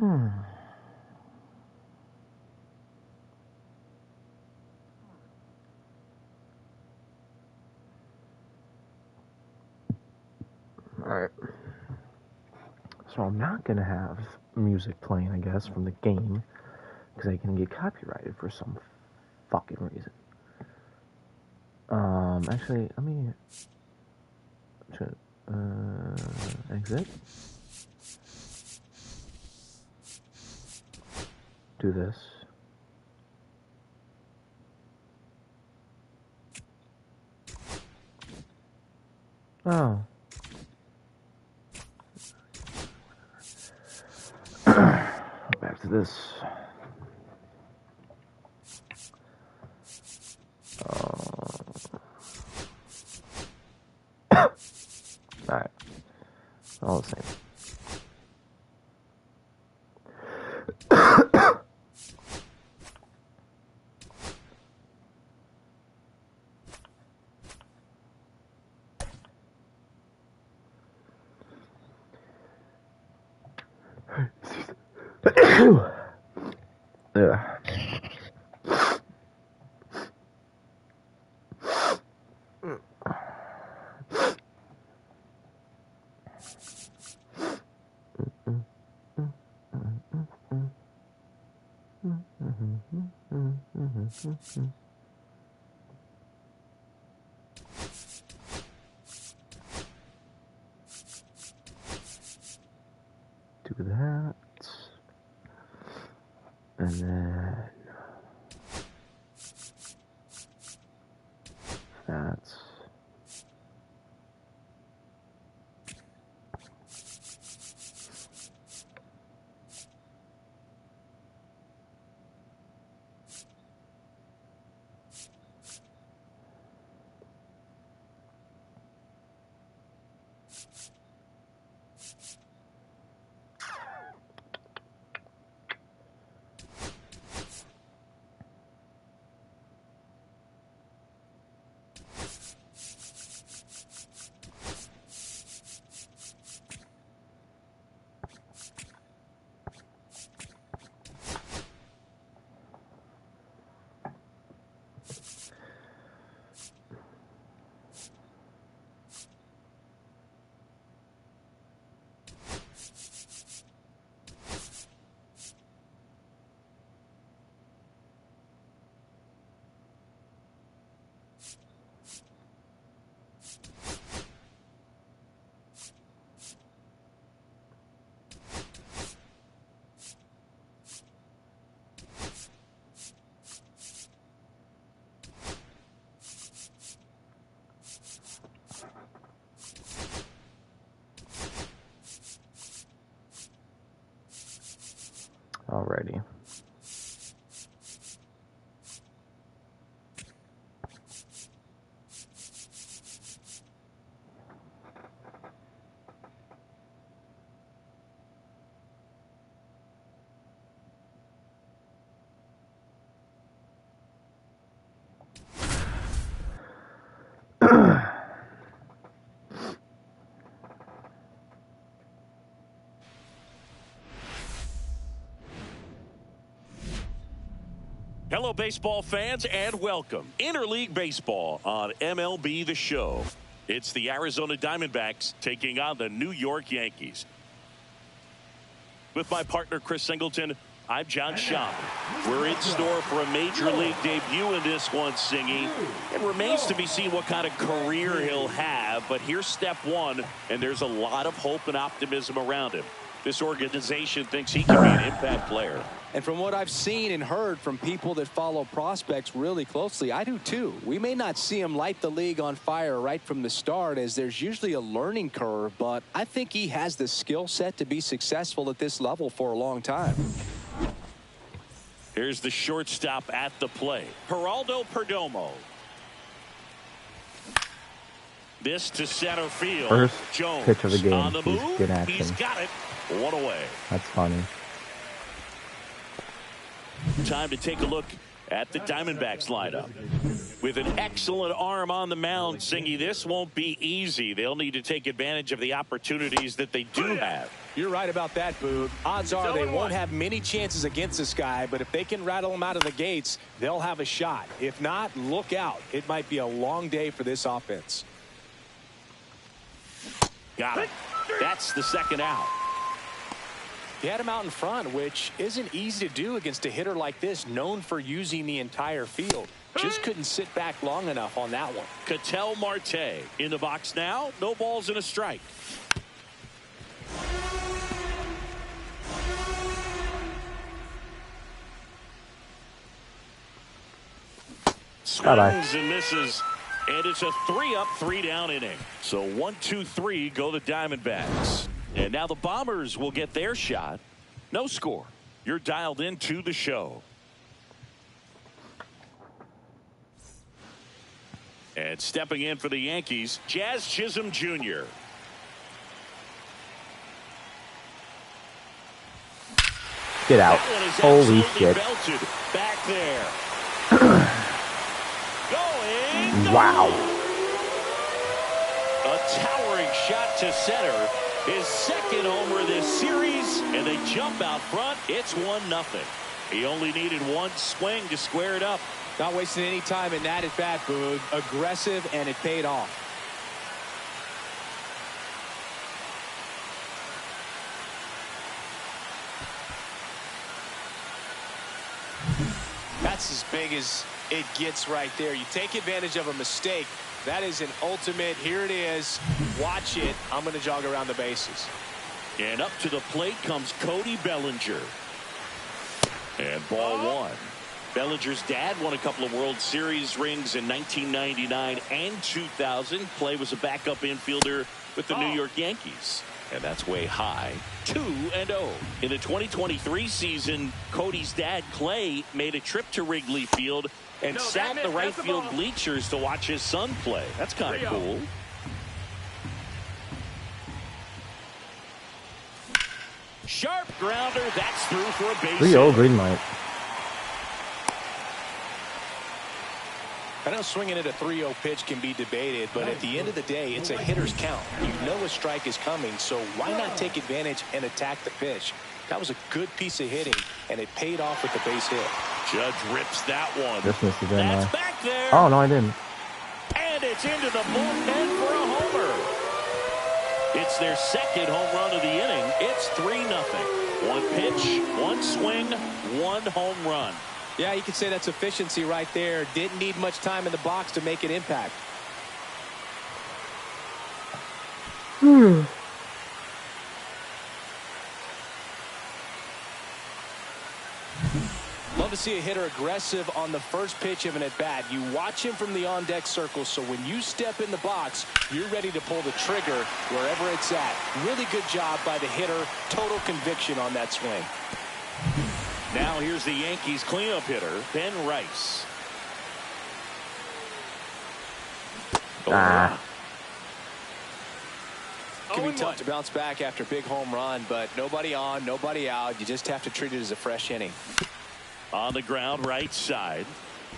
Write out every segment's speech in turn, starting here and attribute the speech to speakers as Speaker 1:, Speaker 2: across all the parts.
Speaker 1: Alright. So I'm not gonna have music playing, I guess, from the game, because I can get copyrighted for some fucking reason. Actually, let me exit. Do this. Oh. Back to this. Alright. All the same. Yeah. Do that. And then that's alrighty.
Speaker 2: Hello, baseball fans, and welcome. Interleague Baseball on MLB The Show. It's the Arizona Diamondbacks taking on the New York Yankees. With my partner, Chris Singleton, I'm John Schaub. We're in store for a Major League debut in this one, Singy. It remains to be seen what kind of career he'll have, but here's step one, and there's a lot of hope and optimism around him. This organization thinks he can be an impact player.
Speaker 3: And from what I've seen and heard from people that follow prospects really closely, I do too. We may not see him light the league on fire right from the start, as there's usually a learning curve, but I think he has the skill set to be successful at this level for a long time.
Speaker 2: Here's the shortstop at the plate, Geraldo Perdomo. This to center field.
Speaker 1: First
Speaker 2: Jones
Speaker 1: pitch of the game.
Speaker 2: on the move.
Speaker 1: Good action.
Speaker 2: He's got it. One away.
Speaker 1: That's funny.
Speaker 2: Time to take a look at the Diamondbacks lineup. With an excellent arm on the mound, Singy, this won't be easy. They'll need to take advantage of the opportunities that they do have.
Speaker 3: You're right about that, Boog. Odds are they won't have many chances against this guy, but if they can rattle him out of the gates, they'll have a shot. If not, look out. It might be a long day for this offense.
Speaker 2: Got it. That's the second out.
Speaker 3: He had him out in front, which isn't easy to do against a hitter like this, known for using the entire field. Just couldn't sit back long enough on that one.
Speaker 2: Ketel Marte in the box now. No balls and a strike. Swings and misses. And it's a 3-up, 3-down inning. So 1, 2, 3 go the Diamondbacks. And now the Bombers will get their shot. No score. You're dialed into the show. And stepping in for the Yankees, Jazz Chisholm Jr.
Speaker 1: Get out. Holy shit.
Speaker 2: Belted back there. Going.
Speaker 1: Wow.
Speaker 2: A towering shot to center. His second homer this series, and they jump out front. It's 1-0. He only needed one swing to square it up.
Speaker 3: Not wasting any time in that at bat, Boog. Aggressive, and it paid off. That's as big as it gets right there. You take advantage of a mistake. That is an ultimate. Here it is. Watch it. I'm going to jog around the bases.
Speaker 2: And up to the plate comes Cody Bellinger. And ball one. Bellinger's dad won a couple of World Series rings in 1999 and 2000. Clay was a backup infielder with the New York Yankees. And that's way high. 2-0. In the 2023 season, Cody's dad, Clay, made a trip to Wrigley Field and sat in the right field bleachers to watch his son play. That's kind of cool. Sharp grounder. That's through for a base hit.
Speaker 1: 3-0 green light.
Speaker 3: I know swinging at a 3-0 pitch can be debated, but at the end of the day, it's a hitter's count. You know a strike is coming, so why not take advantage and attack the pitch? That was a good piece of hitting, and it paid off with the base hit.
Speaker 2: Judge rips that one.
Speaker 1: Just missed again.
Speaker 2: That's back there.
Speaker 1: Oh, no, I didn't.
Speaker 2: And it's into the bullpen for a homer. It's their second home run of the inning. It's 3-0. One pitch, one swing, one home run.
Speaker 3: Yeah, you could say that's efficiency right there. Didn't need much time in the box to make an impact. Love to see a hitter aggressive on the first pitch of an at-bat. You watch him from the on-deck circle, so when you step in the box, you're ready to pull the trigger wherever it's at. Really good job by the hitter. Total conviction on that swing.
Speaker 2: Now here's the Yankees cleanup hitter, Ben Rice. Can be tough to bounce back after a big home run, but nobody on, nobody out. You just have to treat it as a fresh inning. On the ground, right side.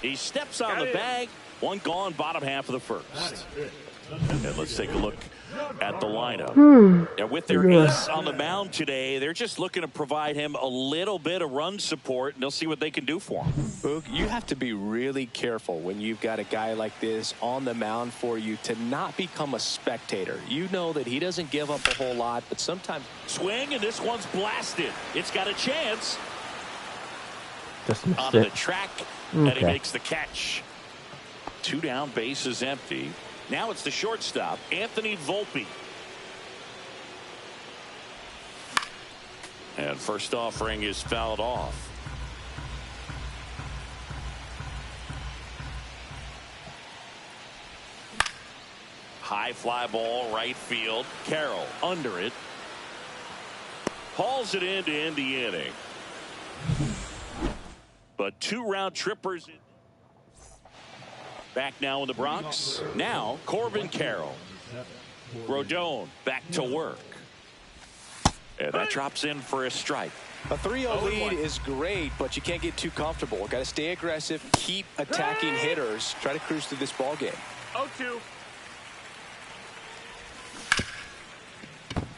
Speaker 2: He steps on the bag. One gone, bottom half of the first. And let's take a look at the lineup. And with their ace on the mound today, they're just looking to provide him a little bit of run support, and they'll see what they can do for him.
Speaker 3: Boog, you have to be really careful when you've got a guy like this on the mound for you to not become a spectator. You know that he doesn't give up a whole lot, but sometimes...
Speaker 2: Swing, and this one's blasted. It's got a chance.
Speaker 1: Just missed
Speaker 2: Onto
Speaker 1: it.
Speaker 2: the track, and he makes the catch. 2 down, bases empty. Now it's the shortstop, Anthony Volpe. And first offering is fouled off. High fly ball, right field. Carroll under it. Hauls it in to end the inning. But 2 round trippers. Back now in the Bronx. Now Corbin Carroll. Rodon back to work. And that drops in for a strike.
Speaker 3: A 3-0 lead is great, but you can't get too comfortable. Got to stay aggressive, keep attacking hitters, try to cruise through this ball game.
Speaker 2: 0-2.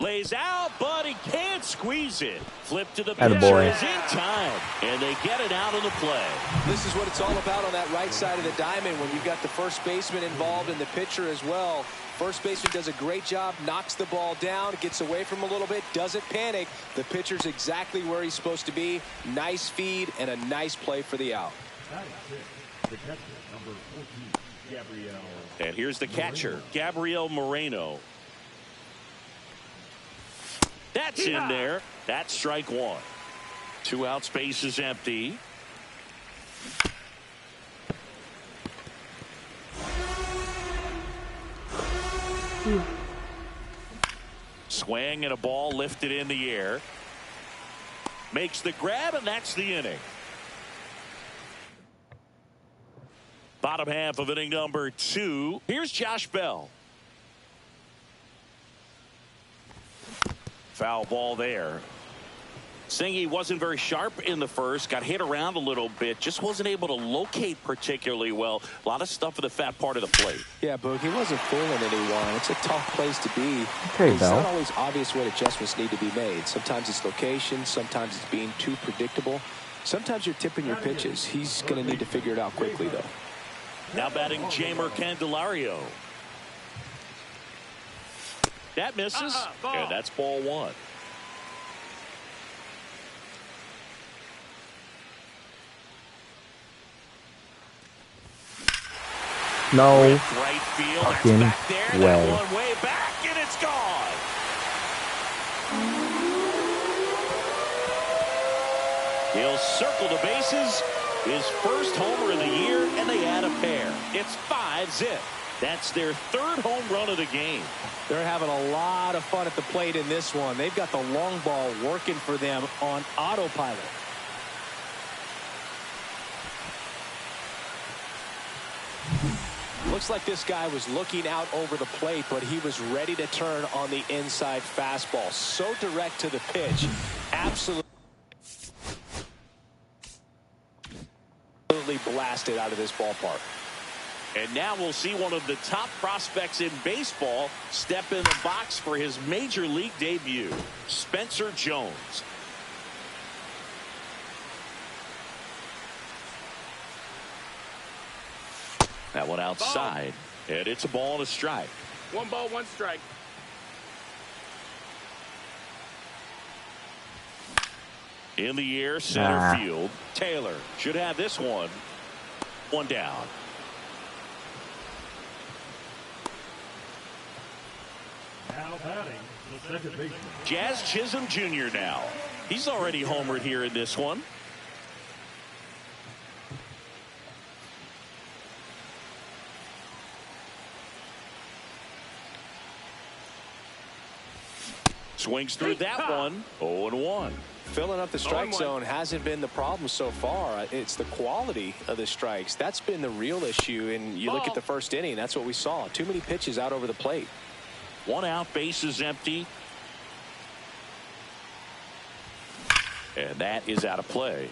Speaker 2: Lays out, but he can't squeeze it. Flip to the pitcher is in time, and they get it out of the play.
Speaker 3: This is what it's all about on that right side of the diamond when you've got the first baseman involved and the pitcher as well. First baseman does a great job, knocks the ball down, gets away from him a little bit, doesn't panic. The pitcher's exactly where he's supposed to be. Nice feed and a nice play for the out.
Speaker 2: And here's the catcher, Gabriel Moreno. That's in there. That's strike one. 2 outs, base is empty. Swing and a ball lifted in the air. Makes the grab, and that's the inning. Bottom half of inning number 2. Here's Josh Bell. Foul ball there. Singy wasn't very sharp in the first. Got hit around a little bit. Just wasn't able to locate particularly well. A lot of stuff in the fat part of the plate.
Speaker 3: Yeah, Boog, he wasn't fooling anyone. It's a tough place to be.
Speaker 1: Okay,
Speaker 3: it's
Speaker 1: Bell.
Speaker 3: not always obvious what adjustments need to be made. Sometimes it's location. Sometimes it's being too predictable. Sometimes you're tipping your pitches. He's going to need to figure it out quickly, though.
Speaker 2: Now batting Jamer Candelario. That misses, and that's ball one.
Speaker 1: No
Speaker 2: right field.
Speaker 1: fucking
Speaker 2: That's back there.
Speaker 1: way.
Speaker 2: That one way back, and it's gone. He'll circle the bases. His first homer of the year, and they add a pair. It's 5-zip. That's their third home run of the game.
Speaker 3: They're having a lot of fun at the plate in this one. They've got the long ball working for them on autopilot. Looks like this guy was looking out over the plate, but he was ready to turn on the inside fastball. So direct to the pitch. Absolutely blasted out of this ballpark.
Speaker 2: And now we'll see one of the top prospects in baseball step in the box for his major league debut, Spencer Jones. That one outside, and it's a ball and a strike.
Speaker 4: 1 ball, 1 strike.
Speaker 2: In the air, center field. Taylor should have this one. 1 down.
Speaker 4: Now batting the second baseman.
Speaker 2: Jazz Chisholm Jr. now. He's already homered here in this one. Swings through that one. 0-1.
Speaker 3: Filling up the strike zone hasn't been the problem so far. It's the quality of the strikes. That's been the real issue. And you look at the first inning, that's what we saw. Too many pitches out over the plate.
Speaker 2: 1 out, base is empty. And that is out of play.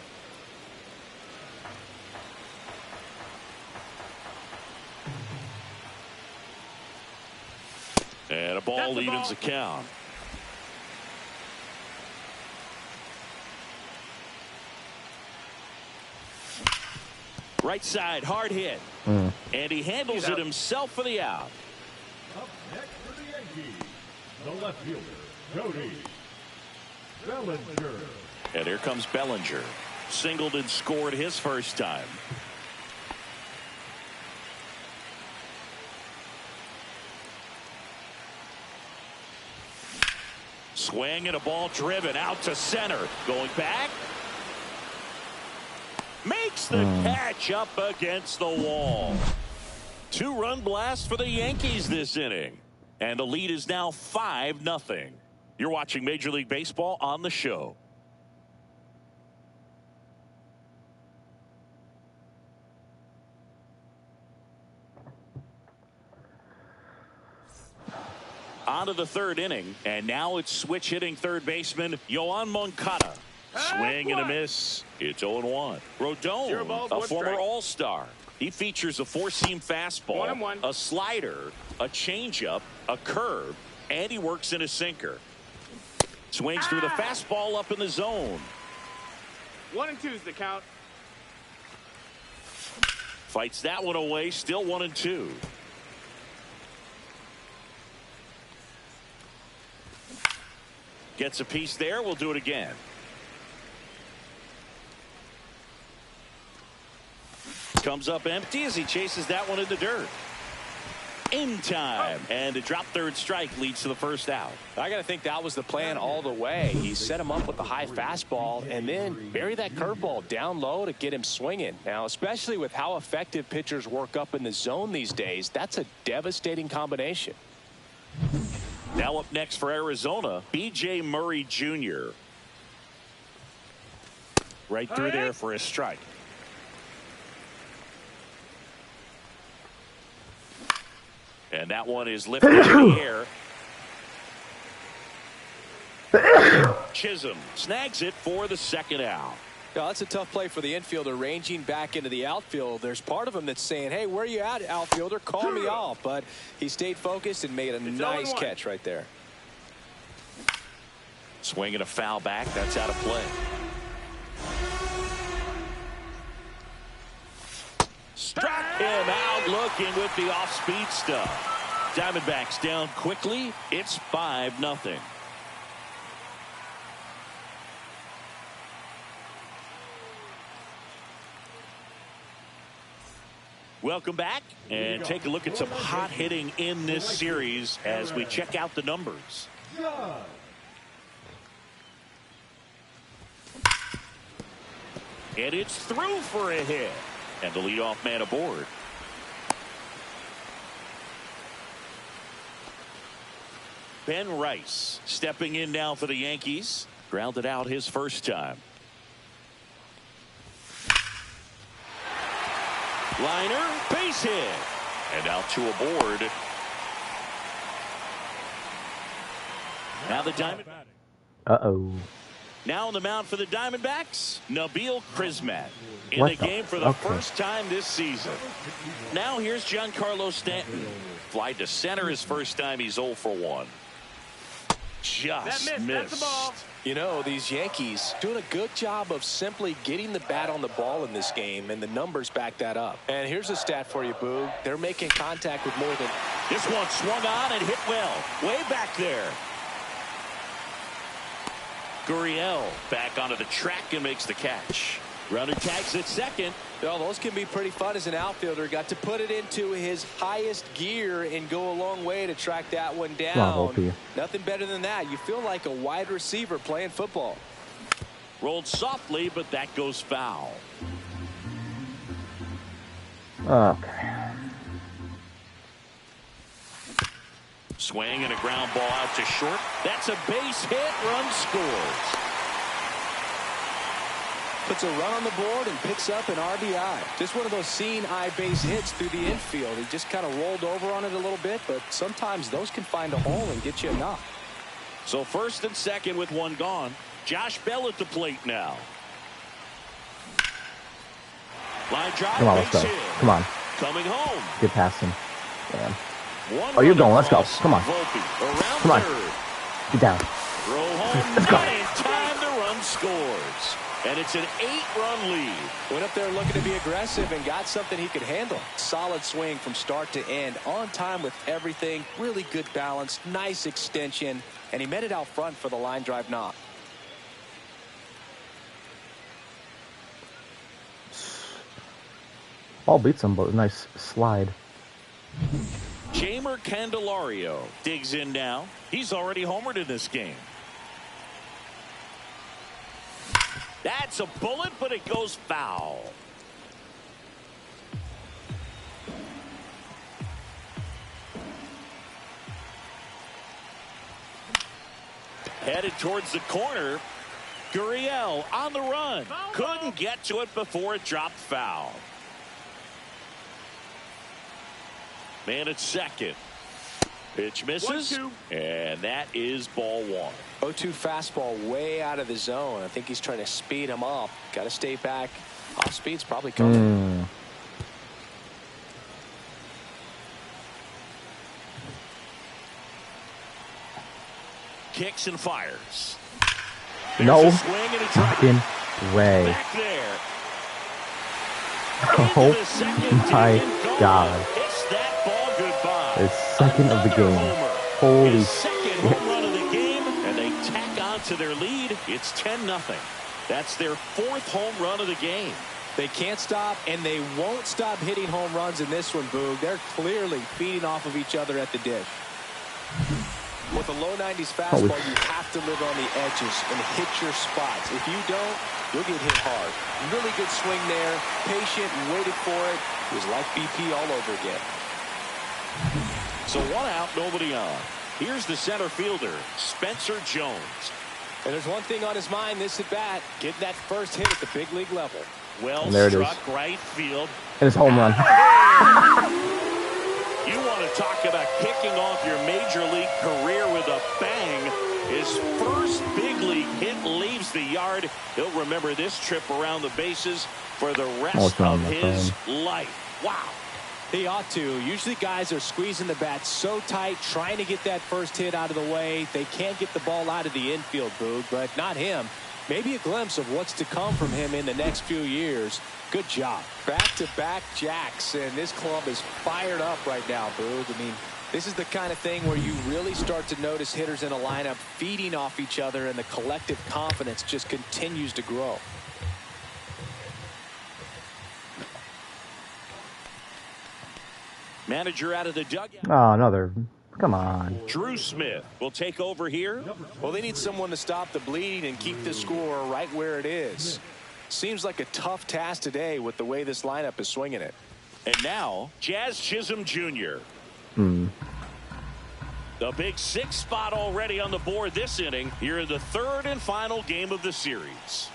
Speaker 2: And a ball evens the count. Right side, hard hit. And he handles it himself for the out.
Speaker 4: Up next for the Yankees, the left fielder, Cody Bellinger.
Speaker 2: And here comes Bellinger. Singled and scored his first time. Swing and a ball driven out to center. Going back. Makes the catch up against the wall. 2-run blast for the Yankees this inning. And the lead is now 5-0. You're watching Major League Baseball on the show. On to the third inning, and now it's switch hitting third baseman Yoan Moncada. Swing and a miss. It's 0-1. Rodon, a former All-Star. He features a four-seam fastball, a slider, a changeup, a curve, and he works in a sinker. Swings through the fastball up in the zone.
Speaker 5: 1-2 is the count.
Speaker 2: Fights that one away. Still 1-2. Gets a piece there. We'll do it again. Comes up empty as he chases that one in the dirt. In time, and a drop third strike leads to the first out.
Speaker 3: I got to think that was the plan all the way. He set him up with the high fastball and then bury that curveball down low to get him swinging. Now, especially with how effective pitchers work up in the zone these days, that's a devastating combination.
Speaker 2: Now up next for Arizona, B.J. Murray Jr. Right through there for a strike. And that one is lifted in the air. Chisholm snags it for the second out.
Speaker 3: Now, that's a tough play for the infielder ranging back into the outfield. There's part of him that's saying, hey, where are you at, outfielder? Call me off. But he stayed focused and made a nice catch right there.
Speaker 2: Swing and a foul back. That's out of play. Struck him out looking with the off-speed stuff. Diamondbacks down quickly. It's 5-0. Welcome back and take a look at some hot hitting in this series as we check out the numbers. And it's through for a hit. And the leadoff man aboard. Ben Rice stepping in now for the Yankees. Grounded out his first time. Liner, base hit. And out to aboard. Now the Diamond.
Speaker 1: Uh-oh.
Speaker 2: Now on the mound for the Diamondbacks, Nabil Crismatt in
Speaker 1: What
Speaker 2: the
Speaker 1: the?
Speaker 2: game for the
Speaker 1: Okay.
Speaker 2: first time this season. Now here's Giancarlo Stanton. Fly to center his first time. He's 0 for 1. Just missed.
Speaker 5: That's the ball.
Speaker 3: You know, these Yankees doing a good job of simply getting the bat on the ball in this game, and the numbers back that up. And here's a stat for you, Boog. They're making contact with more than...
Speaker 2: This one swung on and hit well. Way back there. Gurriel back onto the track and makes the catch. Runner tags at second.
Speaker 3: Well, those can be pretty fun as an outfielder. Got to put it into his highest gear and go a long way to track that one down.
Speaker 1: Bravo,
Speaker 3: Nothing better than that. You feel like a wide receiver playing football.
Speaker 2: Rolled softly, but that goes foul.
Speaker 1: Okay.
Speaker 2: Swing and a ground ball out to short. That's a base hit. Run scores.
Speaker 3: Puts a run on the board and picks up an RBI. Just one of those seeing eye base hits through the infield. He just kind of rolled over on it a little bit, but sometimes those can find a hole and get you a knock.
Speaker 2: So first and second with one gone. Josh Bell at the plate now. Line drive.
Speaker 1: Come on, let's go.
Speaker 2: Base hit.
Speaker 1: Come on.
Speaker 2: Coming home.
Speaker 1: Get past him. Damn.
Speaker 2: One
Speaker 1: Oh, you're
Speaker 2: run
Speaker 1: going. Let's go.
Speaker 2: across.
Speaker 1: Come on.
Speaker 2: Volpe around
Speaker 1: Come on.
Speaker 2: third.
Speaker 1: Get down.
Speaker 2: Throw home.
Speaker 1: Let's go.
Speaker 2: Not in time. The run scores. And it's an 8-run lead.
Speaker 3: Went up there looking to be aggressive and got something he could handle. Solid swing from start to end. On time with everything. Really good balance. Nice extension. And he met it out front for the line drive knock.
Speaker 1: Ball beats him, but nice slide.
Speaker 2: Jamer Candelario digs in now. He's already homered in this game. That's a bullet, but it goes foul. Headed towards the corner. Gurriel on the run. Couldn't get to it before it dropped foul. Man at second. Pitch misses,
Speaker 5: 1-2.
Speaker 2: and that is ball one.
Speaker 3: 0-2 fastball way out of the zone. I think he's trying to speed him up. Got to stay back. Off speed's probably coming.
Speaker 2: Kicks and fires.
Speaker 1: No
Speaker 2: A swing and a drive.
Speaker 1: fucking way.
Speaker 2: Back there.
Speaker 1: Oh
Speaker 2: Into the second,
Speaker 1: my
Speaker 2: and gone.
Speaker 1: God.
Speaker 2: Hits that ball goodbye.
Speaker 1: The second of the
Speaker 2: Another
Speaker 1: game.
Speaker 2: homer.
Speaker 1: Holy
Speaker 2: His second
Speaker 1: shit.
Speaker 2: home run of the game, and they tack on to their lead. It's 10-0. That's their fourth home run of the game.
Speaker 3: They can't stop, and they won't stop hitting home runs in this one, Boog. They're clearly feeding off of each other at the dish. With a low 90s fastball, you have to live on the edges and hit your spots. If you don't, you'll get hit hard. Really good swing there. Patient, waited for it. It was like BP all over again.
Speaker 2: So one out, nobody on. Here's the center fielder, Spencer Jones.
Speaker 3: And there's one thing on his mind this at bat, getting that first hit at the big league level.
Speaker 2: Well
Speaker 1: And there it is.
Speaker 2: struck, right field.
Speaker 1: And it's home run.
Speaker 2: You want to talk about kicking off your major league career with a bang. His first big league hit leaves the yard. He'll remember this trip around the bases for the rest of his life. Wow.
Speaker 3: He ought to. Usually guys are squeezing the bat so tight, trying to get that first hit out of the way. They can't get the ball out of the infield, Boog, but not him. Maybe a glimpse of what's to come from him in the next few years. Good job. Back-to-back jacks, and this club is fired up right now, Boog. I mean, this is the kind of thing where you really start to notice hitters in a lineup feeding off each other, and the collective confidence just continues to grow.
Speaker 2: Manager out of the dugout.
Speaker 1: Oh, another. Come on.
Speaker 2: Drew Smith will take over here.
Speaker 3: Well, they need someone to stop the bleeding and keep the score right where it is. Seems like a tough task today with the way this lineup is swinging it.
Speaker 2: And now, Jazz Chisholm Jr. The big sixth spot already on the board this inning here in the third and final game of the series.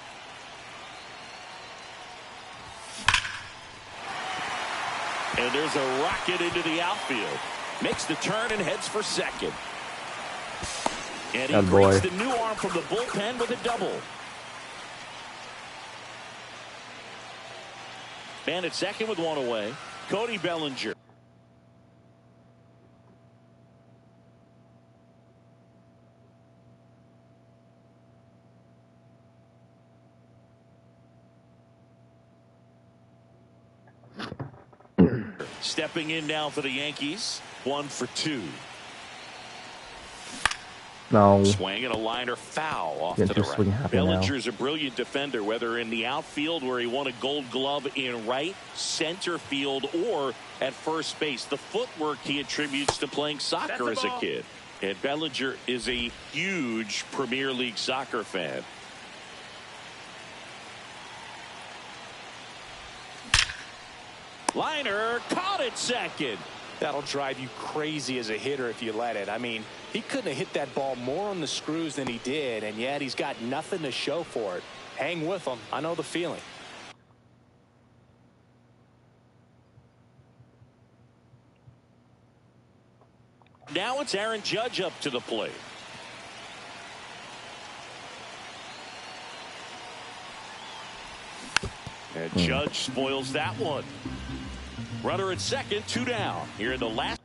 Speaker 2: And there's a rocket into the outfield. Makes the turn and heads for second. And he greets the new arm from the bullpen with a double. Man at second with one away. Cody Bellinger. Stepping in now for the Yankees. 1 for 2.
Speaker 1: No.
Speaker 2: Swing and a liner foul off to the right. Bellinger's a brilliant defender, whether in the outfield where he won a gold glove in right, center field, or at first base. The footwork he attributes to playing soccer as a kid. And Bellinger is a huge Premier League soccer fan. Liner caught it second.
Speaker 3: That'll drive you crazy as a hitter if you let it. I mean, he couldn't have hit that ball more on the screws than he did, and yet he's got nothing to show for it. Hang with him. I know the feeling.
Speaker 2: Now it's Aaron Judge up to the plate. And Judge spoils that one. Runner at second, 2 down. Here in the last.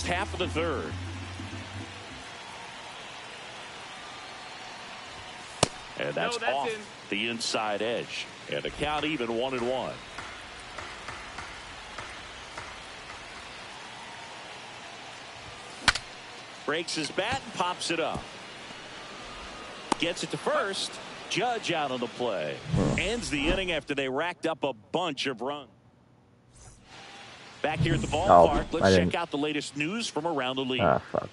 Speaker 2: Half of the third. And that's off the inside edge. And the count even 1-1. Breaks his bat and pops it up. Gets it to first. Judge out on the play. Ends the inning after they racked up a bunch of runs. Back here at the ballpark, let's check out the latest news from around the league.
Speaker 1: Fuck.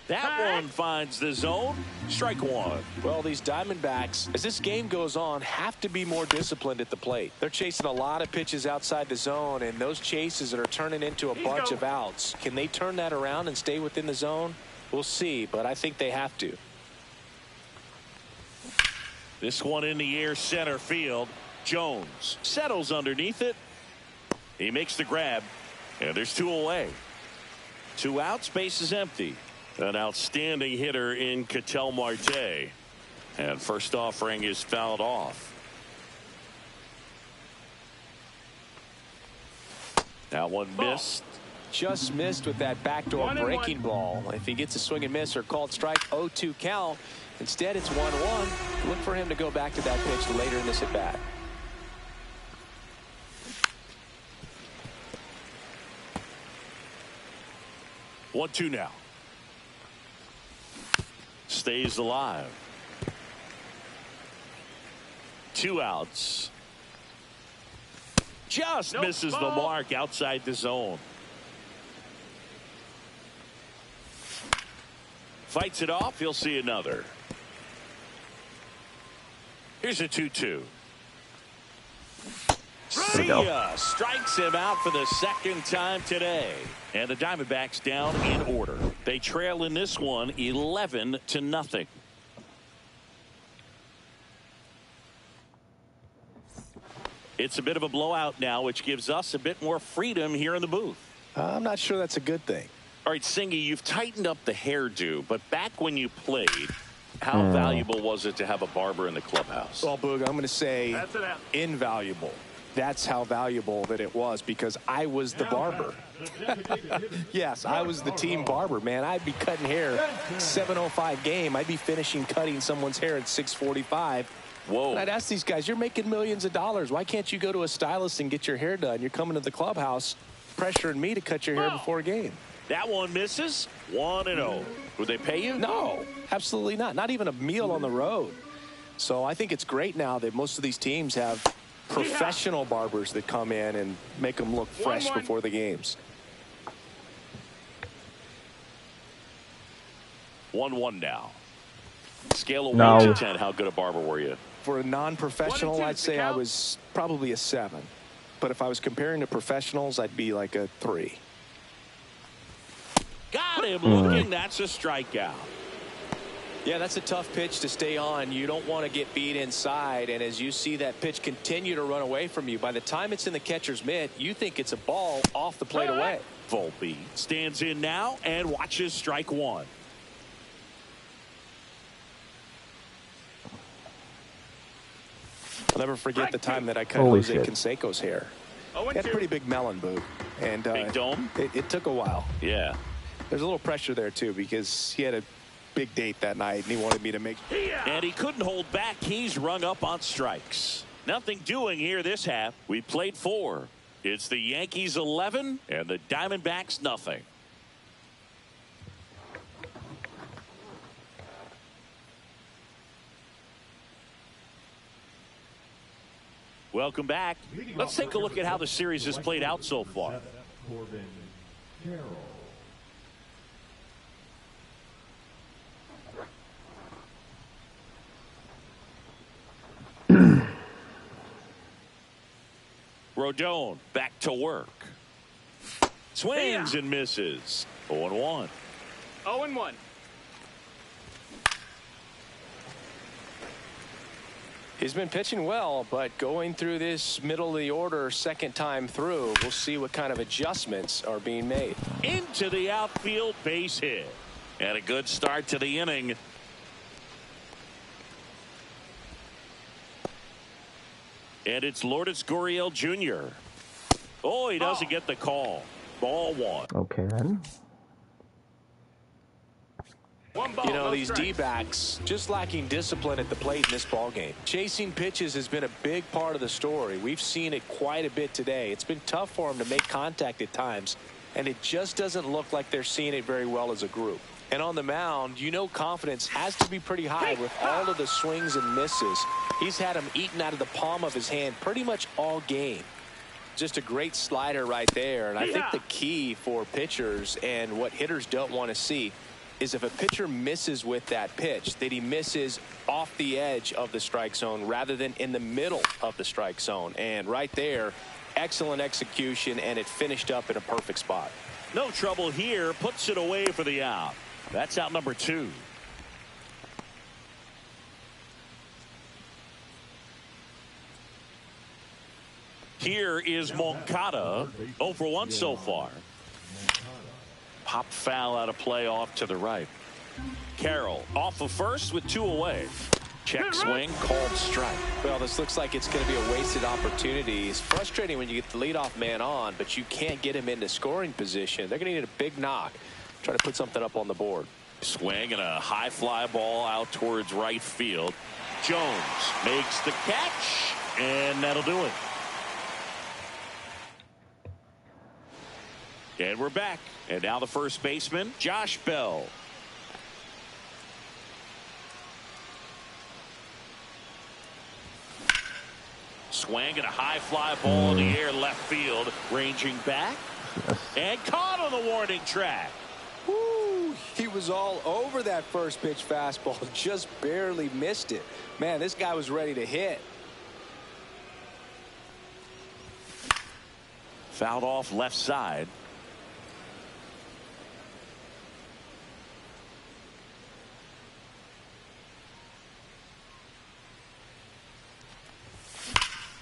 Speaker 2: That one finds the zone. Strike one.
Speaker 3: Well, these Diamondbacks, as this game goes on, have to be more disciplined at the plate. They're chasing a lot of pitches outside the zone, and those chases that are turning into a bunch of outs. Can they turn that around and stay within the zone? We'll see, but I think they have to.
Speaker 2: This one in the air, center field. Jones settles underneath it. He makes the grab, and there's two away. 2 outs, base is empty. An outstanding hitter in Ketel Marte. And first offering is fouled off. That one missed.
Speaker 3: Just missed with that backdoor breaking ball. If he gets a swing and miss or called strike, 0-2 count. Instead, it's 1-1. Look for him to go back to that pitch later in this at bat.
Speaker 2: One, two now. Stays alive. 2 outs. Just misses the mark outside the zone. Fights it off. He'll see another. Here's a 2-2. See ya. Strikes him out for the second time today. And the Diamondbacks down in order. They trail in this one 11-0. It's a bit of a blowout now, which gives us a bit more freedom here in the booth.
Speaker 3: I'm not sure that's a good thing.
Speaker 2: All right, Singy, you've tightened up the hairdo, but back when you played, how valuable was it to have a barber in the clubhouse?
Speaker 3: Well, Boog, I'm going to say invaluable. That's how valuable that it was, because I was the barber. Yes, I was the team barber, man. I'd be cutting hair 7:05 game. I'd be finishing cutting someone's hair at 6:45.
Speaker 2: Whoa.
Speaker 3: And I'd ask these guys, you're making millions of dollars. Why can't you go to a stylist and get your hair done? You're coming to the clubhouse pressuring me to cut your hair before a game.
Speaker 2: That one misses. 1-0. Would they pay you?
Speaker 3: No, absolutely not. Not even a meal on the road. So I think it's great now that most of these teams have professional barbers that come in and make them look fresh before the games.
Speaker 2: 1-1 now. Scale of 1 to 10. How good a barber were you?
Speaker 3: For a non-professional, I'd say I was probably a 7. But if I was comparing to professionals, I'd be like a 3.
Speaker 2: Got him looking. That's a strikeout.
Speaker 3: Yeah, that's a tough pitch to stay on. You don't want to get beat inside, and as you see that pitch continue to run away from you, by the time it's in the catcher's mitt, you think it's a ball off the plate away.
Speaker 2: Volpe stands in now and watches strike 1.
Speaker 3: I'll never forget the time that I cut Jose Canseco's hair. He had a pretty big melon, Boo. And
Speaker 2: big dome?
Speaker 3: It took a while.
Speaker 2: Yeah.
Speaker 3: There's a little pressure there, too, because he had a big date that night, and he wanted me to make.
Speaker 2: And he couldn't hold back. He's rung up on strikes. Nothing doing here this half. We played 4. It's the Yankees 11 and the Diamondbacks nothing. Welcome back. Let's take a look at how the series has played out so far. Rodon back to work. Swings and misses. 0-1.
Speaker 5: 0-1.
Speaker 3: He's been pitching well, but going through this middle of the order second time through, we'll see what kind of adjustments are being made.
Speaker 2: Into the outfield, base hit. And a good start to the inning. And it's Lourdes Gurriel Jr. Oh, he doesn't get the call. Ball 1.
Speaker 1: Okay, then.
Speaker 3: You know, these D-backs just lacking discipline at the plate in this ball game. Chasing pitches has been a big part of the story. We've seen it quite a bit today. It's been tough for them to make contact at times. and it just doesn't look like they're seeing it very well as a group. And on the mound, you know confidence has to be pretty high with all of the swings and misses. He's had them eaten out of the palm of his hand pretty much all game. Just a great slider right there. And I think the key for pitchers and what hitters don't want to see is if a pitcher misses with that pitch, that he misses off the edge of the strike zone rather than in the middle of the strike zone. And right there, excellent execution, and it finished up in a perfect spot.
Speaker 2: No trouble here. Puts it away for the out. That's out number 2. Here is Moncada. 0 for 1 so far. Pop foul out of play off to the right. Carroll off of first with 2 away. Check swing, called strike.
Speaker 3: Well, this looks like it's going to be a wasted opportunity. It's frustrating when you get the leadoff man on, but you can't get him into scoring position. They're going to need a big knock. Try to put something up on the board.
Speaker 2: Swing and a high fly ball out towards right field. Jones makes the catch, and that'll do it. And we're back. And now the first baseman, Josh Bell. Swing and a high fly ball in the air left field. Ranging back. And caught on the warning track.
Speaker 3: Woo, he was all over that first pitch fastball. Just barely missed it. Man, this guy was ready to hit.
Speaker 2: Fouled off left side.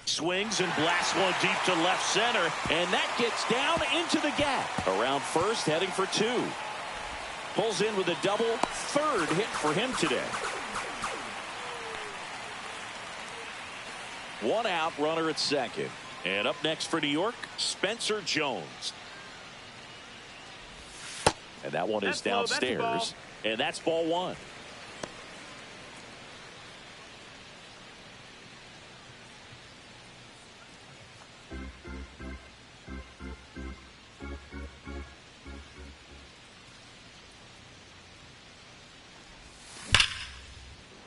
Speaker 2: Swings and blasts one deep to left center, and that gets down into the gap. Around first, heading for 2. Pulls in with a double, 3rd hit for him today. 1 out, runner at second. And up next for New York, Spencer Jones. And that one is downstairs, and that's ball 1.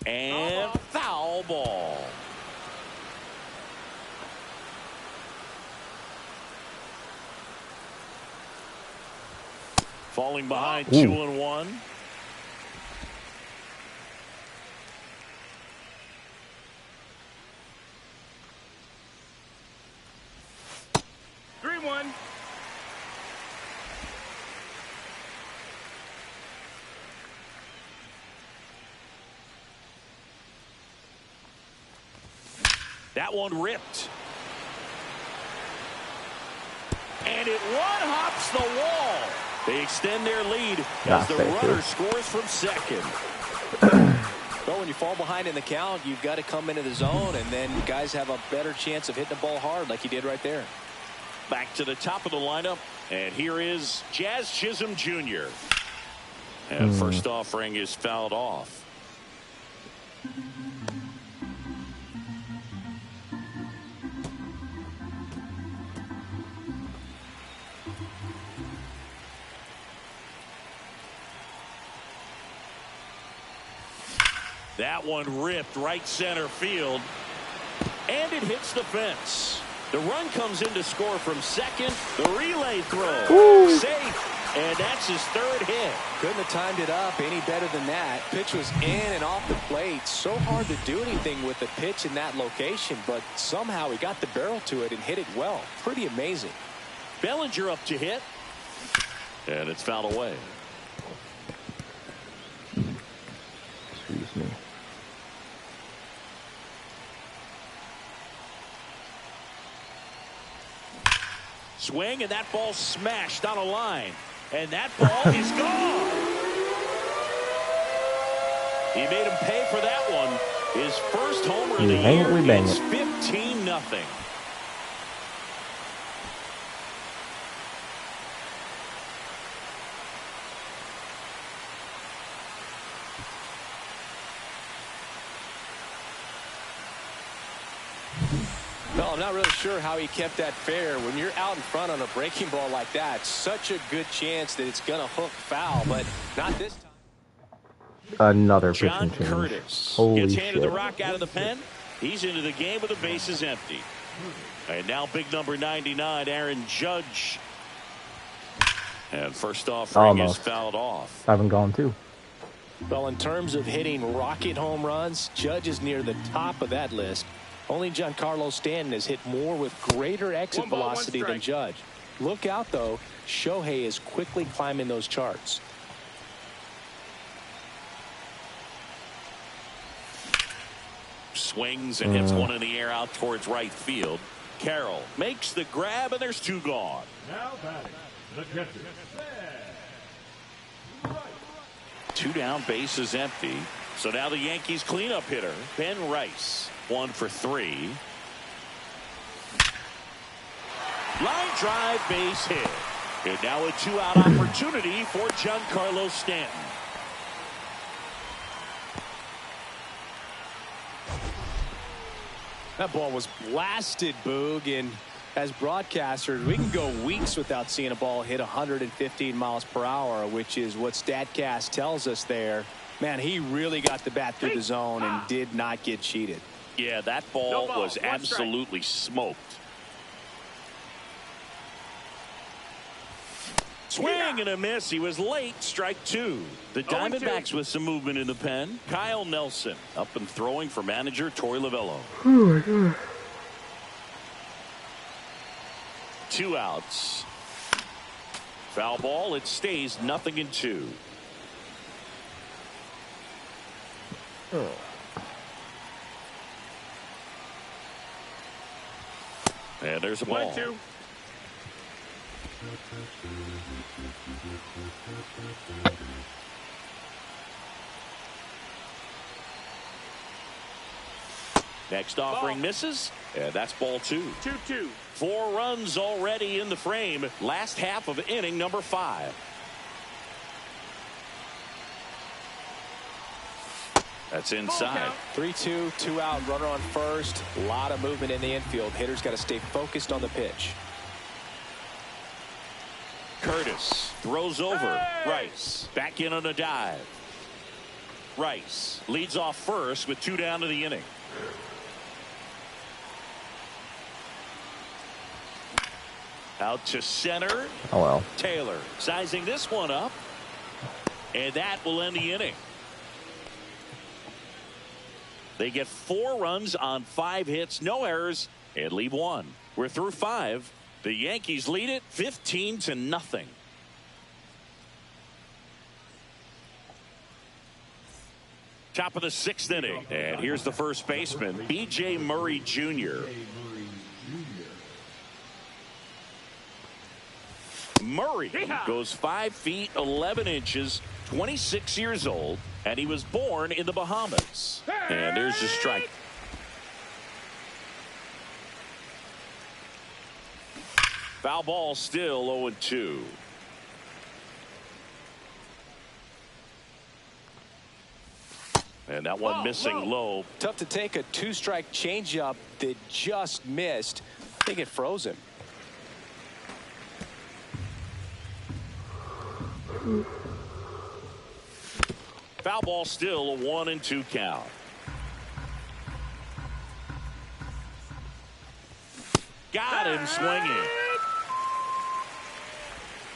Speaker 2: And foul ball. Falling behind 2-1. That one ripped. And it one-hops the wall. They extend their lead as the runner scores from second.
Speaker 3: Well, when you fall behind in the count, you've got to come into the zone, and then guys have a better chance of hitting the ball hard like he did right there.
Speaker 2: Back to the top of the lineup, and here is Jazz Chisholm Jr. And first offering is fouled off. That one ripped right center field, and it hits the fence. The run comes in to score from second. The relay throw. Safe, and that's his 3rd hit.
Speaker 3: Couldn't have timed it up any better than that. Pitch was in and off the plate. So hard to do anything with the pitch in that location, but somehow he got the barrel to it and hit it well. Pretty amazing.
Speaker 2: Bellinger up to hit, and it's fouled away.
Speaker 1: Excuse me.
Speaker 2: Swing, and that ball smashed on a line. And that ball is gone. He made him pay for that one. His first homer of the year. It's 15-0.
Speaker 3: Well, I'm not really sure how he kept that fair. When you're out in front on a breaking ball like that, such a good chance that it's going to hook foul, but not this time.
Speaker 1: Another
Speaker 2: John
Speaker 1: pitching change.
Speaker 2: Curtis
Speaker 1: Holy
Speaker 2: gets handed
Speaker 1: shit.
Speaker 2: the rock out of the pen. He's into the game with the bases empty. And now big number 99, Aaron Judge. And first offering is fouled off.
Speaker 1: I haven't gone too.
Speaker 3: Well, in terms of hitting rocket home runs, Judge is near the top of that list. Only Giancarlo Stanton has hit more with greater exit velocity than Judge. Look out, though. Shohei is quickly climbing those charts.
Speaker 2: Swings and hits one in the air out towards right field. Carroll makes the grab, and there's two gone.
Speaker 4: Now batting, the catcher, Ben.
Speaker 2: Two down, bases empty. So now the Yankees cleanup hitter, Ben Rice, 1 for 3. Line drive, base hit. And now a two-out opportunity for Giancarlo Stanton.
Speaker 3: That ball was blasted, Boog, and as broadcasters, we can go weeks without seeing a ball hit 115 miles per hour, which is what StatCast tells us there. Man, he really got the bat through the zone and did not get cheated.
Speaker 2: Yeah, that ball was absolutely smoked. Swing and a miss. He was late. Strike 2. The Diamondbacks with some movement in the pen. Kyle Nelson up and throwing for manager Torey Lovullo. 2 outs. Foul ball. It stays 0-2. And there's a ball.
Speaker 5: 1-2.
Speaker 2: Next offering misses. And that's ball 2.
Speaker 5: 2-2.
Speaker 2: 4 runs already in the frame. Last half of inning number 5. That's inside.
Speaker 3: 3-2, 2 out, runner on first. A lot of movement in the infield. Hitter's got to stay focused on the pitch.
Speaker 2: Curtis throws over. Rice back in on a dive. Rice leads off first with 2 down to the inning. Out to center.
Speaker 1: Oh well.
Speaker 2: Taylor sizing this one up. And that will end the inning. They get 4 runs on 5 hits, no errors, and leave 1. We're through 5. The Yankees lead it 15-0. Top of the 6th inning. And here's the first baseman, B.J. Murray Jr. Murray goes 5 feet 11 inches, 26 years old, and he was born in the Bahamas. And there's a strike. Foul ball, still 0-2. And that one missing low.
Speaker 3: Tough to take a 2-strike changeup that just missed. I think it froze him.
Speaker 2: Foul ball, still a 1-2 count. Got him swinging.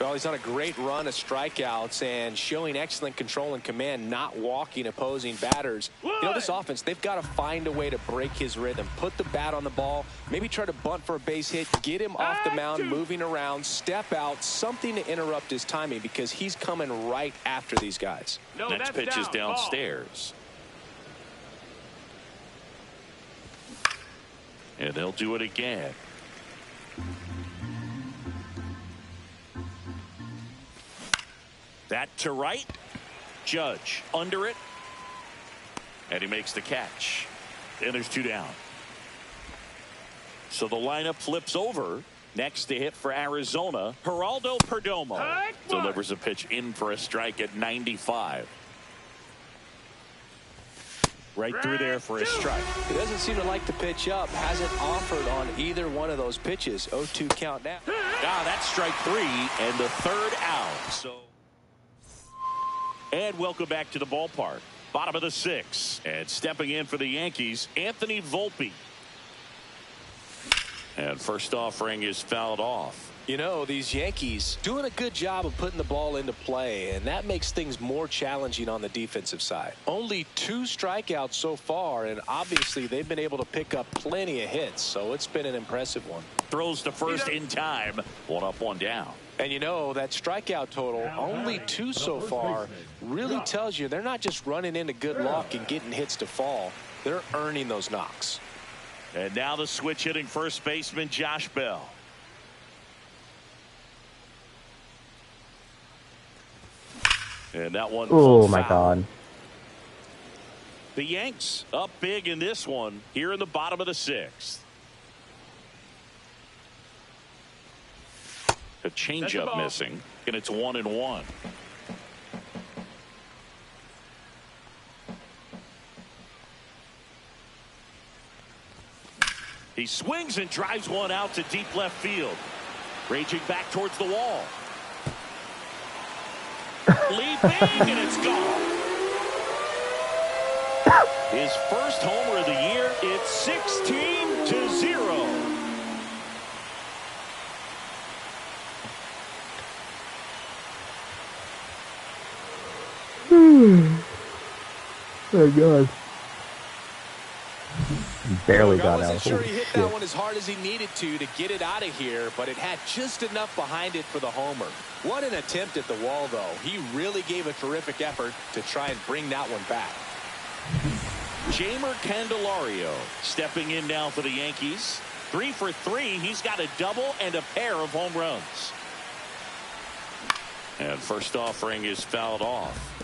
Speaker 3: Well, he's on a great run of strikeouts and showing excellent control and command, not walking opposing batters. You know, this offense, they've got to find a way to break his rhythm, put the bat on the ball, maybe try to bunt for a base hit, get him off the mound, moving around, step out, something to interrupt his timing because he's coming right after these guys.
Speaker 2: Next pitch is downstairs. And they'll do it again. That to right. Judge under it. And he makes the catch. And there's 2 down. So the lineup flips over. Next to hit for Arizona, Geraldo Perdomo delivers a pitch in for a strike at 95. right through there for a strike.
Speaker 3: He doesn't seem to like to pitch up. Hasn't offered on either one of those pitches. 0-2 count now.
Speaker 2: Now that's strike 3 and the third out. And welcome back to the ballpark. Bottom of the 6th. And stepping in for the Yankees, Anthony Volpe. And first offering is fouled off.
Speaker 3: You know, these Yankees doing a good job of putting the ball into play, and that makes things more challenging on the defensive side. Only 2 strikeouts so far, and obviously they've been able to pick up plenty of hits, so it's been an impressive one.
Speaker 2: Throws to first in time. 1 up, 1 down.
Speaker 3: And you know, that strikeout total, only 2 so far, really tells you they're not just running into good luck and getting hits to fall. They're earning those knocks.
Speaker 2: And now the switch hitting first baseman Josh Bell. And that one.
Speaker 1: Oh my God.
Speaker 2: The Yanks up big in this one here in the bottom of the 6th. A changeup missing, and it's 1-1. He swings and drives one out to deep left field. Raging back towards the wall. Leaping, and it's gone. His first homer of the year. It's 16-0.
Speaker 1: Oh God. Barely got
Speaker 3: I
Speaker 1: out.
Speaker 3: wasn't sure he hit
Speaker 1: Shit.
Speaker 3: that one as hard as he needed to get it out of here, but it had just enough behind it for the homer. What an attempt at the wall, though. He really gave a terrific effort to try and bring that one back.
Speaker 2: Jamer Candelario stepping in now for the Yankees. 3 for 3. He's got a double and a pair of home runs. And first offering is fouled off.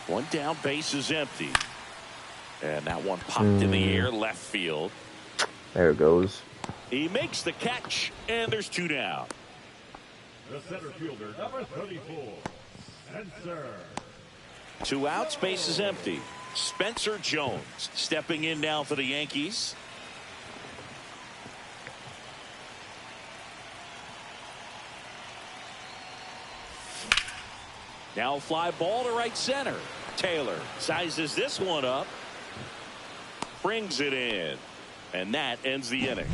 Speaker 2: One down, base is empty. And that one popped in the air left field.
Speaker 1: There it goes.
Speaker 2: He makes the catch, and there's 2 down.
Speaker 4: The center fielder, number 34, Spencer.
Speaker 2: 2 outs, base is empty. Spencer Jones stepping in now for the Yankees. Now fly ball to right center. Taylor sizes this one up. Brings it in. And that ends the inning.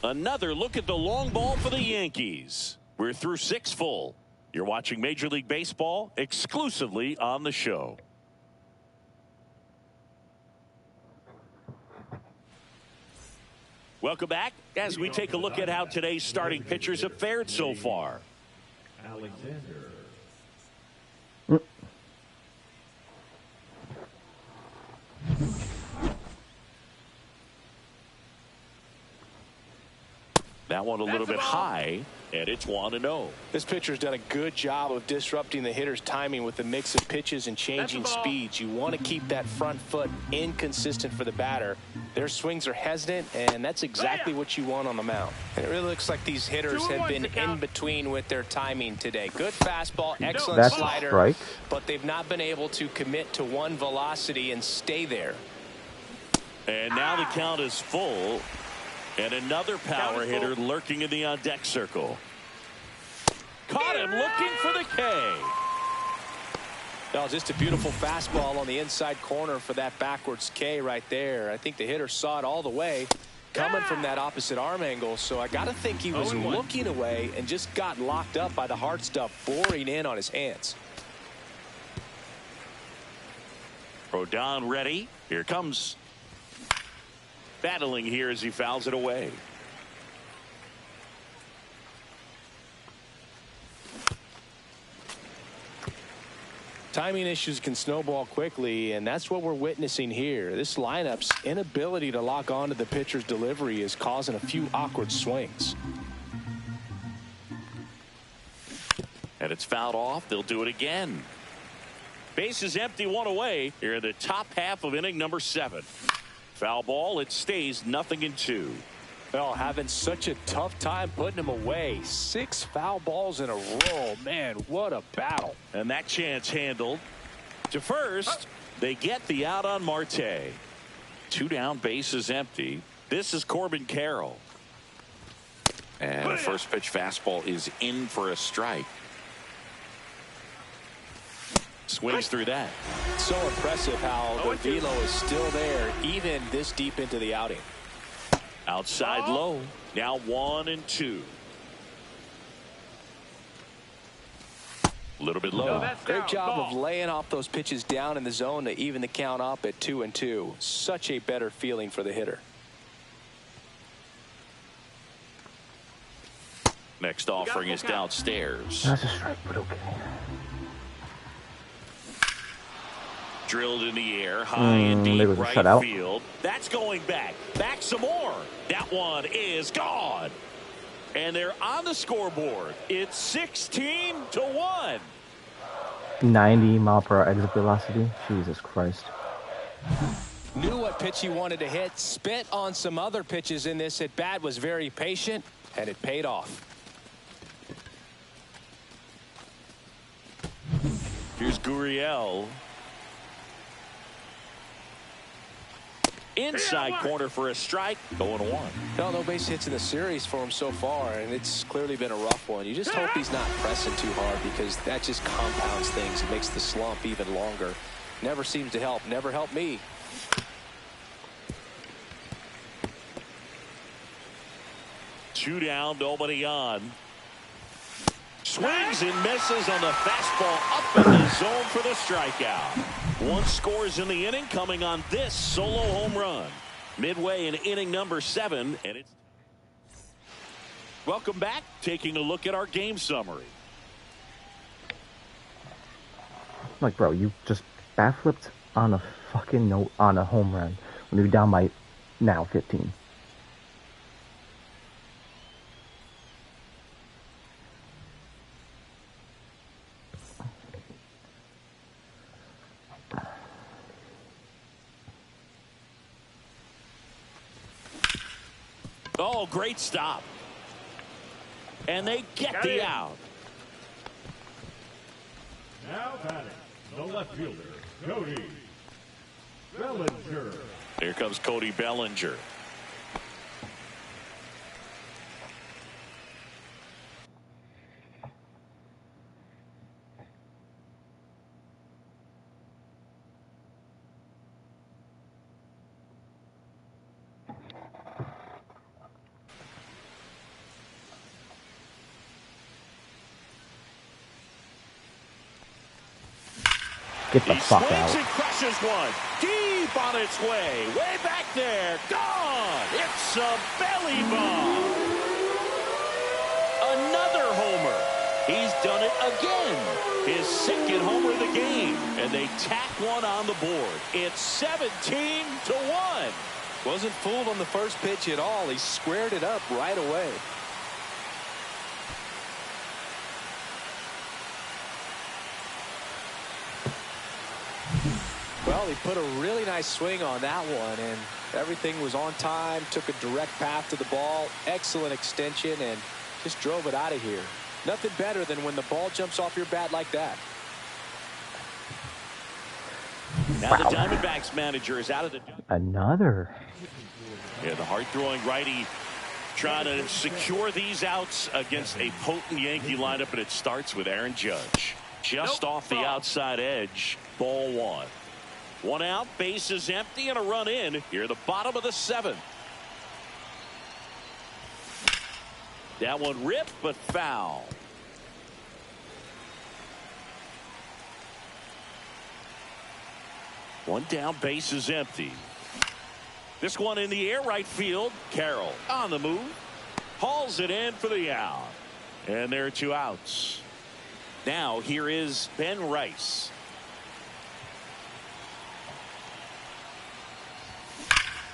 Speaker 2: Another look at the long ball for the Yankees. We're through 6 full. You're watching Major League Baseball exclusively on the show. Welcome back as we take a look at how today's starting pitchers have fared so far.
Speaker 4: Alexander.
Speaker 2: That one a little bit high, and it's 1-0.
Speaker 3: This pitcher's done a good job of disrupting the hitter's timing with the mix of pitches and changing speeds. You want to keep that front foot inconsistent for the batter. Their swings are hesitant, and that's exactly what you want on the mound. And it really looks like these hitters have been in between with their timing today. Good fastball, excellent
Speaker 1: That's
Speaker 3: slider,
Speaker 1: strike.
Speaker 3: but they've not been able to commit to one velocity and stay there.
Speaker 2: And now the count is full. And another power hitter lurking in the on-deck circle. Caught him looking for the K.
Speaker 3: Oh, just a beautiful fastball on the inside corner for that backwards K right there. I think the hitter saw it all the way coming from that opposite arm angle. So I got to think he was looking away and just got locked up by the hard stuff boring in on his hands.
Speaker 2: Rodon ready. Here comes. Battling here as he fouls it away.
Speaker 3: Timing issues can snowball quickly, and that's what we're witnessing here. This lineup's inability to lock onto the pitcher's delivery is causing a few awkward swings.
Speaker 2: And it's fouled off. They'll do it again. Base is empty, 1 away here in the top half of inning number 7. Foul ball. It stays 0-2.
Speaker 3: Well, having such a tough time putting him away. 6 foul balls in a row. Man, what a battle.
Speaker 2: And that chance handled. To first, they get the out on Marte. 2 down, bases empty. This is Corbin Carroll. And the first pitch fastball is in for a strike. Swings through that.
Speaker 3: So impressive how the velo is still there even this deep into the outing.
Speaker 2: Outside low. Now 1-2. A little bit low.
Speaker 3: Great job of laying off those pitches down in the zone to even the count up at 2-2. Such a better feeling for the hitter.
Speaker 2: Next offering is downstairs.
Speaker 1: That's a strike, but okay.
Speaker 2: Drilled in the air, high and deep right field. That's going back. Back some more. That one is gone. And they're on the scoreboard. It's 16-1.
Speaker 1: 90-mile-per-hour exit velocity. Jesus Christ.
Speaker 3: Knew what pitch he wanted to hit. Spit on some other pitches in this at bat. Was very patient, and it paid off.
Speaker 2: Here's Gurriel. Inside corner for a strike. 0-1.
Speaker 3: No base hits in the series for him so far, and it's clearly been a rough one. You just hope he's not pressing too hard because that just compounds things. It makes the slump even longer. Never seems to help. Never helped me.
Speaker 2: Two down, nobody on. Swings and misses on the fastball up in the zone for the strikeout. 1 scores in the inning, coming on this solo home run. Midway in inning number 7, and it's welcome back. Taking a look at our game summary.
Speaker 1: Like, bro, you just bat flipped on a fucking note on a home run when you're down by now 15.
Speaker 2: Oh, great stop. And they get the out.
Speaker 4: Now batting, the left fielder, Cody Bellinger.
Speaker 2: Here comes Cody Bellinger.
Speaker 1: Get the fuck
Speaker 2: He swings
Speaker 1: out.
Speaker 2: and crushes one. Deep on its way. Way back there. Gone. It's a belly bomb. Another homer. He's done it again. His second homer of the game. And they tack one on the board. It's 17-1.
Speaker 3: Wasn't fooled on the first pitch at all. He squared it up right away. Well, he put a really nice swing on that one, and everything was on time, took a direct path to the ball, excellent extension, and just drove it out of here. Nothing better than when the ball jumps off your bat like that.
Speaker 2: Now the Diamondbacks manager is out of the...
Speaker 1: Another.
Speaker 2: Yeah, the hard-throwing righty trying to secure these outs against a potent Yankee lineup, and it starts with Aaron Judge. Just off the outside edge, ball 1. 1 out, bases empty, and a run in here, the bottom of the 7th. That one ripped, but foul. One down, bases empty. This one in the air, right field. Carroll on the move, hauls it in for the out, and there are 2 outs. Now here is Ben Rice.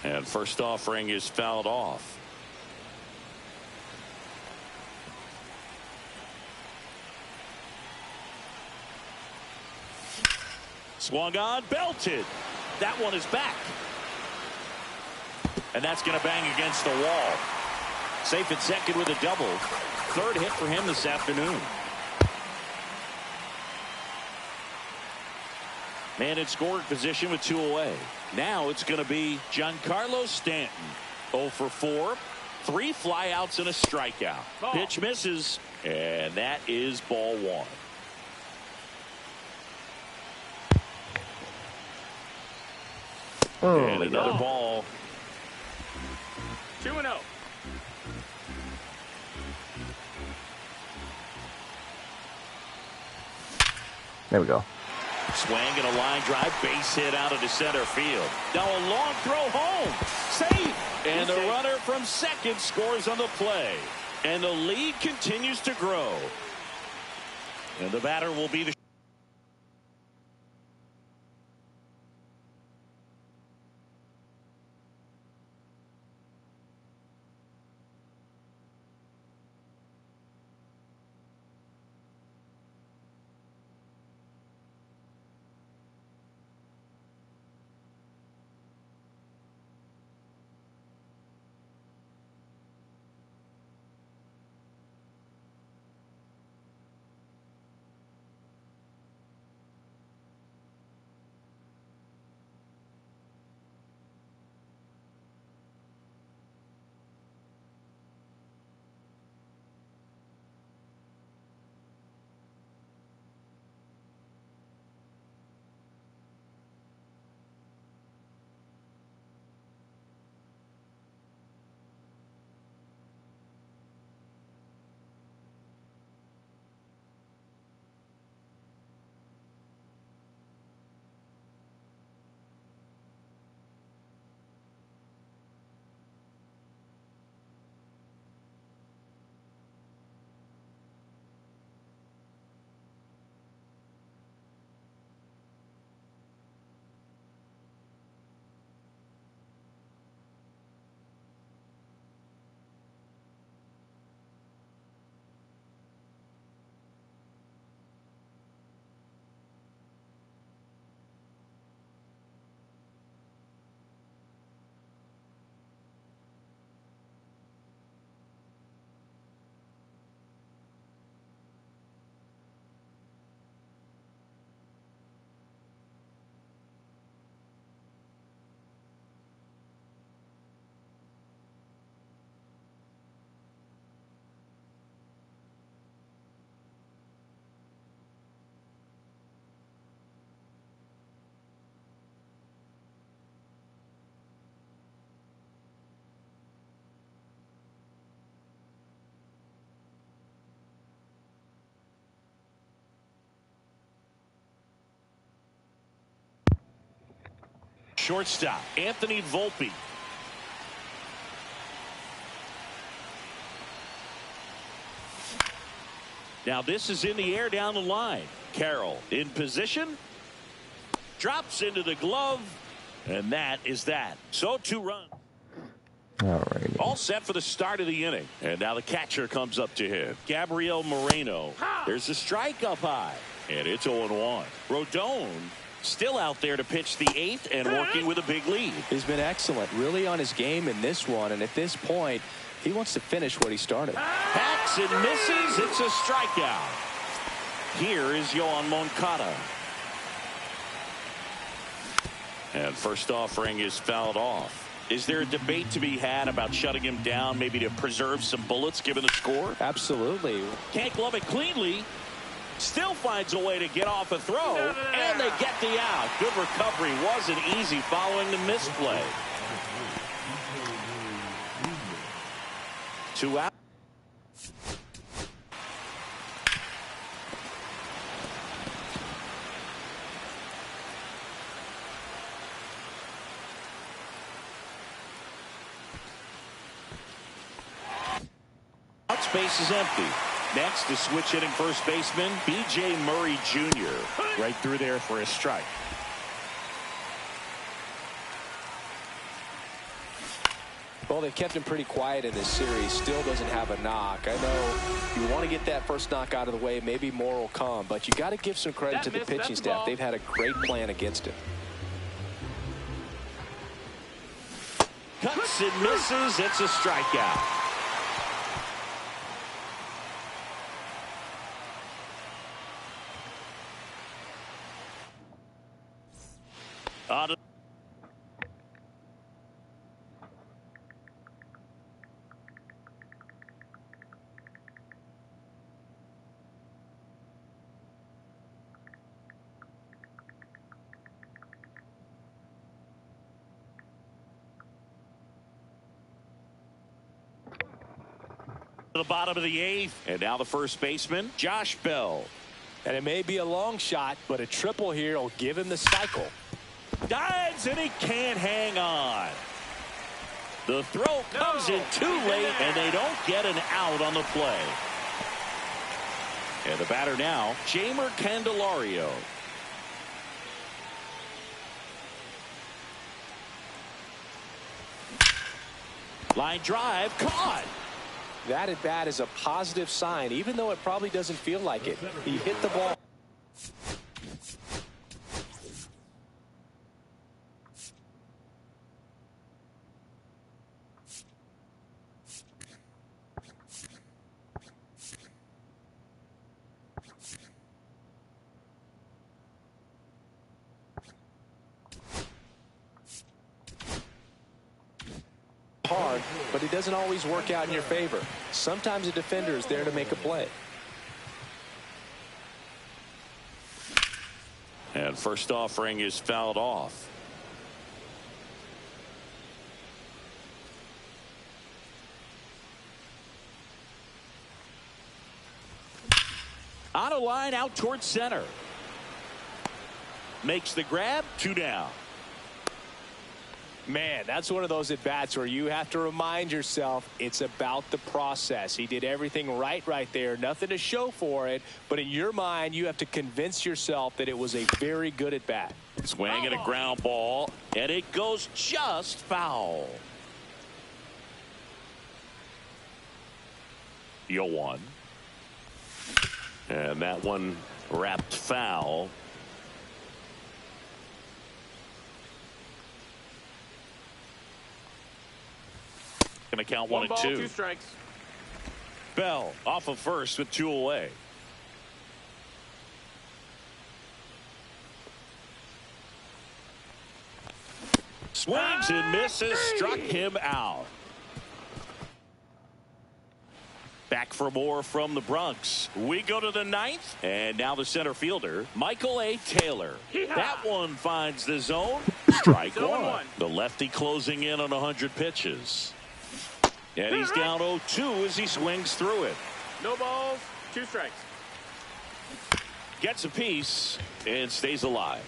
Speaker 2: And first offering is fouled off. Swung on, belted. That one is back. And that's going to bang against the wall. Safe at second with a double. Third hit for him this afternoon. Man in scoring position with 2 away. Now it's going to be Giancarlo Stanton. 0 for 4. 3 flyouts and a strikeout. Pitch misses, and that is ball 1.
Speaker 1: Oh,
Speaker 2: and another ball.
Speaker 5: 2-0.
Speaker 1: there we go.
Speaker 2: Swing and a line drive, base hit out into center field. Now a long throw home. Safe. And the runner from second scores on the play. And the lead continues to grow. And the batter will be the shortstop, Anthony Volpe. Now this is in the air down the line. Carroll in position. Drops into the glove. And that is that. So 2 runs.
Speaker 1: Alrighty.
Speaker 2: All set for the start of the inning. And now the catcher comes up to him. Gabriel Moreno. There's a strike up high. And it's 0-1. Rodon still out there to pitch the 8th and working with a big lead.
Speaker 3: He's been excellent, really on his game in this one. And at this point, he wants to finish what he started.
Speaker 2: Hacks and misses. It's a strikeout. Here is Yoan Moncada. And first offering is fouled off. Is there a debate to be had about shutting him down, maybe to preserve some bullets given the score?
Speaker 3: Absolutely.
Speaker 2: Can't glove it cleanly. Still finds a way to get off a throw, and they get the out. Good recovery. Wasn't easy following the misplay. 2 out. Space is empty. Next is switch hitting first baseman B.J. Murray Jr. Right through there for a strike.
Speaker 3: Well, they've kept him pretty quiet in this series. Still doesn't have a knock. I know you want to get that first knock out of the way. Maybe more will come, but you got to give some credit to the pitching staff. They've had a great plan against him.
Speaker 2: Cuts and misses. It's a strikeout. The bottom of the 8th, and now the first baseman, Josh Bell.
Speaker 3: And it may be a long shot, but a triple here will give him the cycle.
Speaker 2: Dives, and he can't hang on. The throw comes in too late, and they don't get an out on the play. And the batter now, Jeimer Candelario. Line drive, caught.
Speaker 3: That at bat is a positive sign, even though it probably doesn't feel like it. He hit the ball. Hard, but it doesn't always work out in your favor. Sometimes a defender is there to make a play.
Speaker 2: And first offering is fouled off. On a line out towards center. Makes the grab, 2 down.
Speaker 3: Man, that's one of those at-bats where you have to remind yourself it's about the process. He did everything right there. Nothing to show for it. But in your mind, you have to convince yourself that it was a very good at-bat.
Speaker 2: Swing and a ground ball, and it goes just foul. 0-1. And that one wrapped foul. Going to count 1 and 2.
Speaker 5: 2 strikes.
Speaker 2: Bell off of first with 2 away. Swings and misses, struck him out. Back for more from the Bronx. We go to the 9th, and now the center fielder, Michael A. Taylor. That one finds the zone. Strike 1. The lefty closing in on 100 pitches. And he's down 0-2 as he swings through it.
Speaker 5: No balls, 2 strikes.
Speaker 2: Gets a piece and stays alive.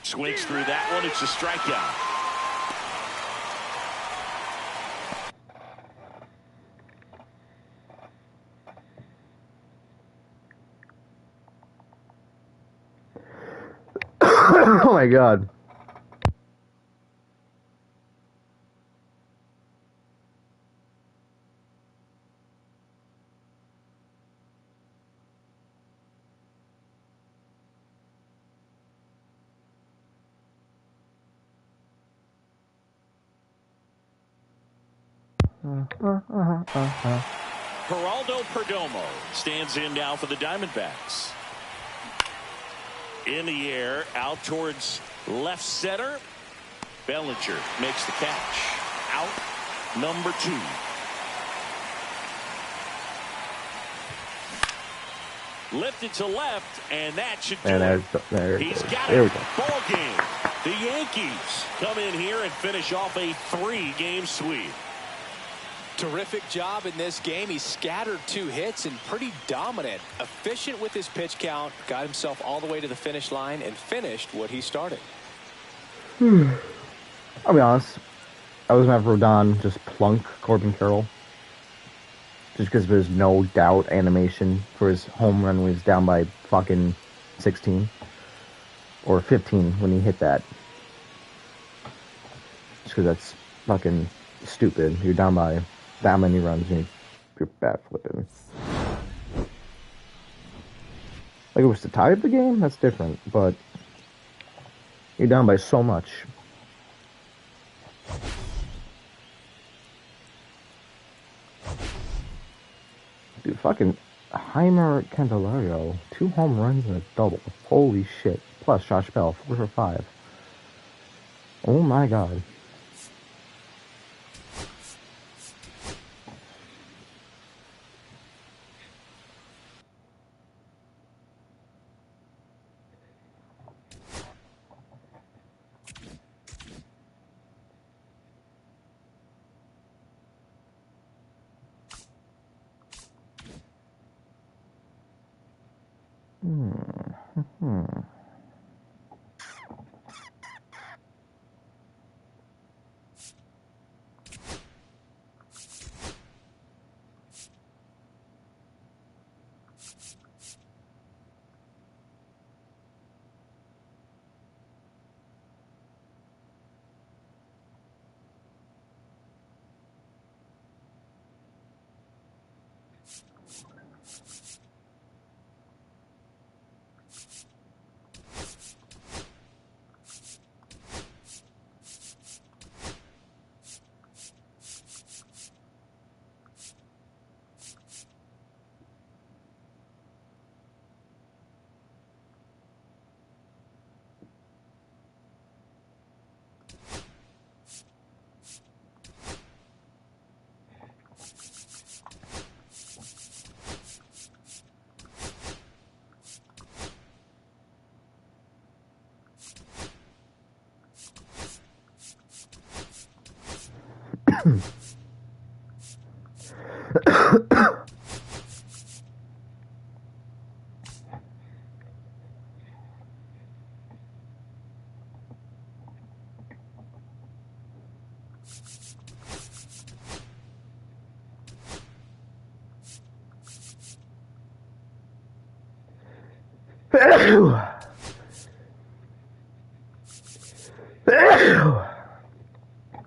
Speaker 2: Swings through that one. It's a strikeout.
Speaker 1: Oh my God.
Speaker 2: Geraldo Perdomo stands in now for the Diamondbacks. In the air, out towards left center. Bellinger makes the catch. Out number 2. Lifted to left, and that should do it.
Speaker 1: There
Speaker 2: He's
Speaker 1: it
Speaker 2: got
Speaker 1: there
Speaker 2: it.
Speaker 1: we go.
Speaker 2: Ball game. The Yankees come in here and finish off a 3-game sweep.
Speaker 3: Terrific job in this game. He scattered 2 hits and pretty dominant. Efficient with his pitch count. Got himself all the way to the finish line and finished what he started.
Speaker 1: I'll be honest. I was going to have Rodon just plunk Corbin Carroll. Just because there's no doubt animation for his home run when he was down by fucking 16. Or 15 when he hit that. Just because that's fucking stupid. You're down by that many runs and you're bat flipping. Like, it was to tie up the game, that's different, but you're down by so much. Dude, fucking Jeimer Candelario, 2 home runs and a double. Holy shit. Plus Josh Bell, 4 for 5. Oh my God. Oh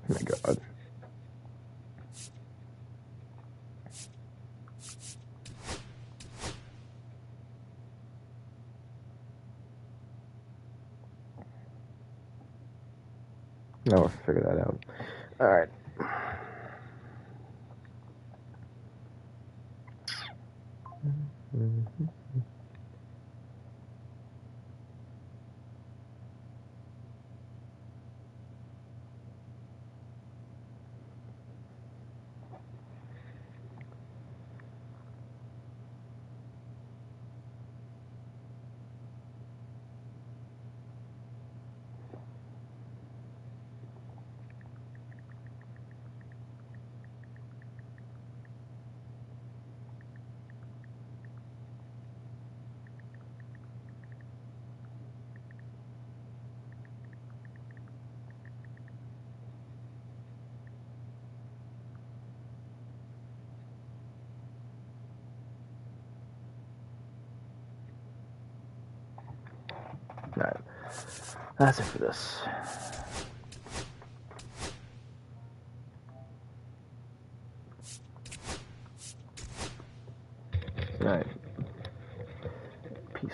Speaker 1: my god. No, we'll figure that out. Alright. Alright. That's it for this. Alright. Peace.